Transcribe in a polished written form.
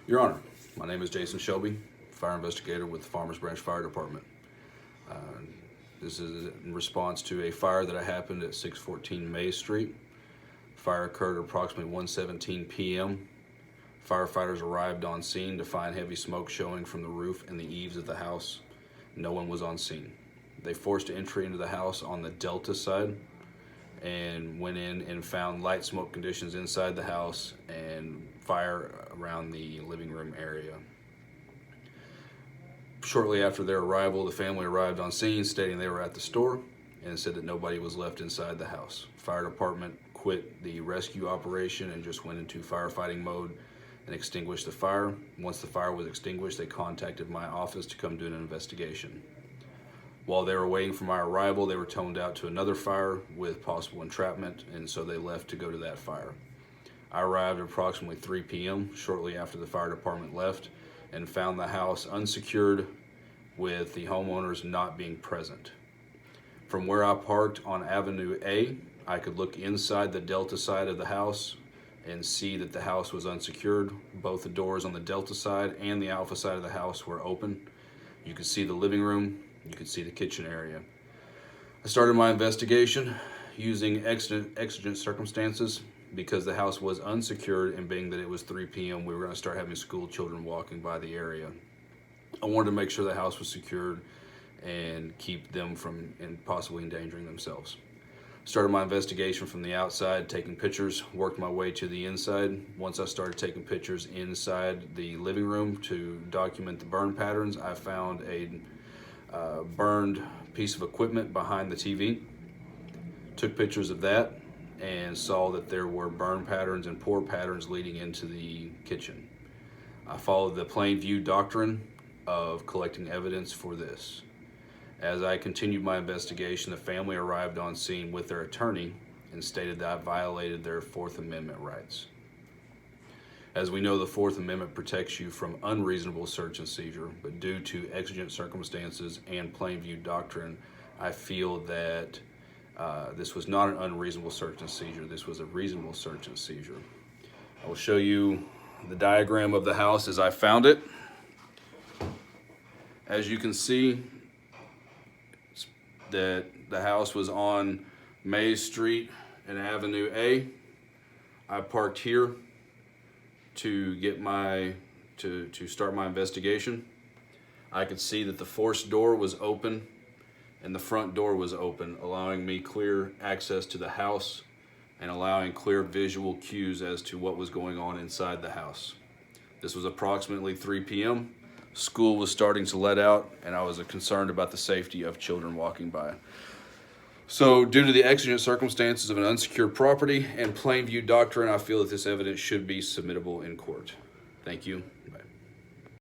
Your Honor, my name is Jason Shelby, fire investigator with the Farmers Branch Fire Department. Uh, this is in response to a fire that happened at 614 May Street. Fire occurred at approximately 1:17 p.m. Firefighters arrived on scene to find heavy smoke showing from the roof and the eaves of the house. No one was on scene. They forced entry into the house on the Delta side and went in and found light smoke conditions inside the house and fire around the living room area. Shortly after their arrival, the family arrived on scene stating they were at the store and said that nobody was left inside the house. Fire department quit the rescue operation and just went into firefighting mode and extinguished the fire. Once the fire was extinguished, they contacted my office to come do an investigation. While they were waiting for my arrival, they were toned out to another fire with possible entrapment, and so they left to go to that fire. I arrived at approximately 3 p.m. shortly after the fire department left and found the house unsecured with the homeowners not being present. From where I parked on Avenue A, I could look inside the Delta side of the house and see that the house was unsecured. Both the doors on the Delta side and the Alpha side of the house were open. You could see the living room, you could see the kitchen area. I started my investigation using exigent circumstances because the house was unsecured, and being that it was 3 p.m., we were going to start having school children walking by the area. I wanted to make sure the house was secured and keep them from possibly endangering themselves. Started my investigation from the outside, taking pictures, worked my way to the inside. Once I started taking pictures inside the living room to document the burn patterns, I found a burned piece of equipment behind the TV. Took pictures of that and saw that there were burn patterns and pour patterns leading into the kitchen. I followed the plain view doctrine of collecting evidence for this. As I continued my investigation, the family arrived on scene with their attorney and stated that I violated their Fourth Amendment rights. As we know, the Fourth Amendment protects you from unreasonable search and seizure, but due to exigent circumstances and plain view doctrine, I feel that this was not an unreasonable search and seizure. This was a reasonable search and seizure. I will show you the diagram of the house as I found it. As you can see, that the house was on May Street and Avenue A. I parked here to get to start my investigation. I could see that the forced door was open and the front door was open, allowing me clear access to the house and allowing clear visual cues as to what was going on inside the house. This was approximately 3 p.m. School was starting to let out, and I was concerned about the safety of children walking by. So, due to the exigent circumstances of an unsecured property and plain view doctrine, I feel that this evidence should be submittable in court. Thank you.